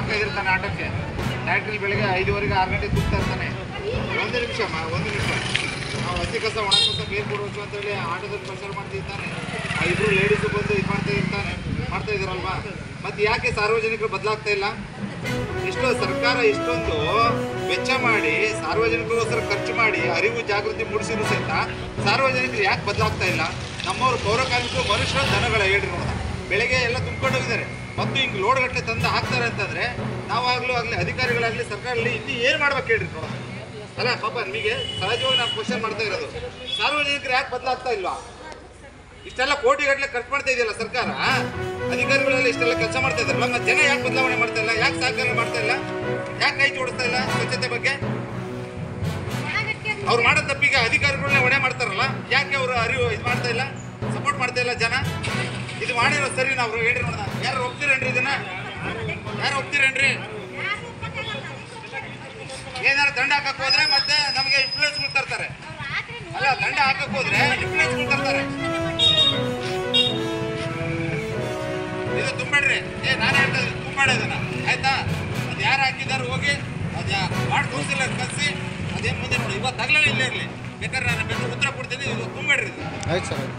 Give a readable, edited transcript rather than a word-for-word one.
ಆಗ್ತಾ ಇರ್ತಾನೆ ಆಟೋಕ್ಕೆ. ಟ್ಯಾಕ್ಟ್ರಿ ಬೆಳಗ್ಗೆ 5:15 6 ಗಂಟೆ ತುಂಬ್ತಾ ಇರ್ತಾನೆ. ಒಂದು ನಿಮಿಷ ನಾವು ಹಸಿ ಕಸ ಒಣ ಕಸ ಬೇರೆ ಕೊಡಬೇಕು ಅಂತೇಳಿ ಆಟೋದಲ್ಲಿ ಪ್ರೆಷರ್ ಮಾಡ್ತಿರ್ತಾನೆ. ಆ ಇಬ್ಬರು ಲೇಡೀಸು ಬಂದು ಇದು ಮಾಡ್ತಾ ಇದ್ದಾರಲ್ವಾ. ಮತ್ತು ಯಾಕೆ ಸಾರ್ವಜನಿಕರು ಬದಲಾಗ್ತಾ ಇಲ್ಲ? ಸರ್ಕಾರ ಇಷ್ಟೊಂದು ವೆಚ್ಚ ಮಾಡಿ ಸಾರ್ವಜನಿಕರಿಗೋಸ್ಕರ ಖರ್ಚು ಮಾಡಿ ಅರಿವು ಜಾಗೃತಿ ಮೂಡಿಸಿದ್ರು ಸಹಿತ ಸಾರ್ವಜನಿಕರು ಯಾಕೆ ಬದಲಾಗ್ತಾ ಇಲ್ಲ? ನಮ್ಮವರು ಪೌರಕಾರ್ಮಿಕರು ಮನುಷ್ಯರ ದನಗಳ ಹೇಳ್ರಿ ನೋಡ, ಬೆಳಗ್ಗೆ ಎಲ್ಲ ತುಂಬ್ಕೊಂಡು ಹೋಗಿದ್ದಾರೆ ಮತ್ತು ಹಿಂಗೆ ಲೋಡ್ಗಟ್ಟಲೆ ತಂದು ಹಾಕ್ತಾರೆ ಅಂತಂದರೆ ನಾವಾಗಲೂ ಆಗಲಿ ಅಧಿಕಾರಿಗಳಾಗಲಿ ಸರ್ಕಾರದಲ್ಲಿ ಇನ್ನೂ ಏನು ಮಾಡ್ಬೇಕು ಹೇಳ್ರಿ ನೋಡ. ಅಲ್ಲ ಪಾಪ ನಿಮಗೆ ಸಹಜವಾಗಿ ನಾವು ಕ್ವಶನ್ ಮಾಡ್ತಾ ಇರೋದು, ಸಾರ್ವಜನಿಕರು ಯಾಕೆ ಬದಲಾಗ್ತಾ ಇಲ್ವಾ? ಇಷ್ಟೆಲ್ಲ ಕೋಟಿಗಟ್ಟಲೆ ಖರ್ಚು ಮಾಡ್ತಾ ಇದೆಯಲ್ಲ ಸರ್ಕಾರ, ಅಧಿಕಾರಿಗಳೆಲ್ಲ ಇಷ್ಟೆಲ್ಲ ಕೆಲಸ ಮಾಡ್ತಾ ಇದ್ದಾರಲ್ಲ, ಮತ್ತು ಜನ ಯಾಕೆ ಬದಲಾವಣೆ ಮಾಡ್ತಾ ಇಲ್ಲ? ಯಾಕೆ ಸಹಕಾರ ಮಾಡ್ತಾ ಇಲ್ಲ? ಯಾಕೆ ಕೈ ಜೋಡಿಸ್ತಾ ಇಲ್ಲ ಸ್ವಚ್ಛತೆ ಬಗ್ಗೆ? ಅವ್ರು ಮಾಡೋ ತಪ್ಪಿಗೆ ಅಧಿಕಾರಿಗಳನ್ನ ಹೊಣೆ ಮಾಡ್ತಾರಲ್ಲ, ಯಾಕೆ ಅವರು ಅರಿವು ಇದು ಮಾಡ್ತಾ ಇಲ್ಲ, ಸಪೋರ್ಟ್ ಮಾಡ್ತಾ ಇಲ್ಲ ಜನ? ಇದು ಮಾಡಿರೋ ಸರಿ ನಾವು ಹೇಳ್ರಿ ನೋಡೋಣ. ಯಾರು ಒಪ್ತೀರೇನ್ರಿ ಇದನ್ನ? ಯಾರು ಒಪ್ತೀರೇನ್ರಿ? ಏನಾರು ದಂಡ ಹಾಕಕ್ಕೆ ಹೋದ್ರೆ ಮತ್ತೆ ನಮಗೆ ಇನ್ಫ್ಲೂಯೆನ್ಸ್ಗಳು ತರ್ತಾರೆ. ಅಲ್ಲ, ದಂಡ ಹಾಕಕ್ಕೆ ಹೋದ್ರೆ ಇನ್ಫ್ಲೂಯೆನ್ಸ್ಗಳು ತರ್ತಾರೆ. ಇದು ತುಂಬೇಡ್ರಿ, ನಾನು ಹೇಳ್ತಾ ಇದ್ದೀನಿ ತುಂಬೇಡ ಇದನ್ನ, ಆಯ್ತಾ? ಅದು ಯಾರು ಹಾಕಿದಾರು ಹೋಗಿ ಅದು ಮಾಡಿ ತೋರಿಸಿಲ್ಲ ಕಲಿಸಿ ಅದೇನು ಮುಂದೆ ನೋಡಿ. ಇವತ್ತಾಗಲೇ ಇಲ್ಲೇ ಇರಲಿ, ಬೇಕಾದ್ರೆ ನಾನು ಉತ್ತರ ಕೊಡ್ತೀನಿ. ಇದು ತುಂಬೇಡ್ರಿ, ಇದು ಆಯ್ತು ಸರ್.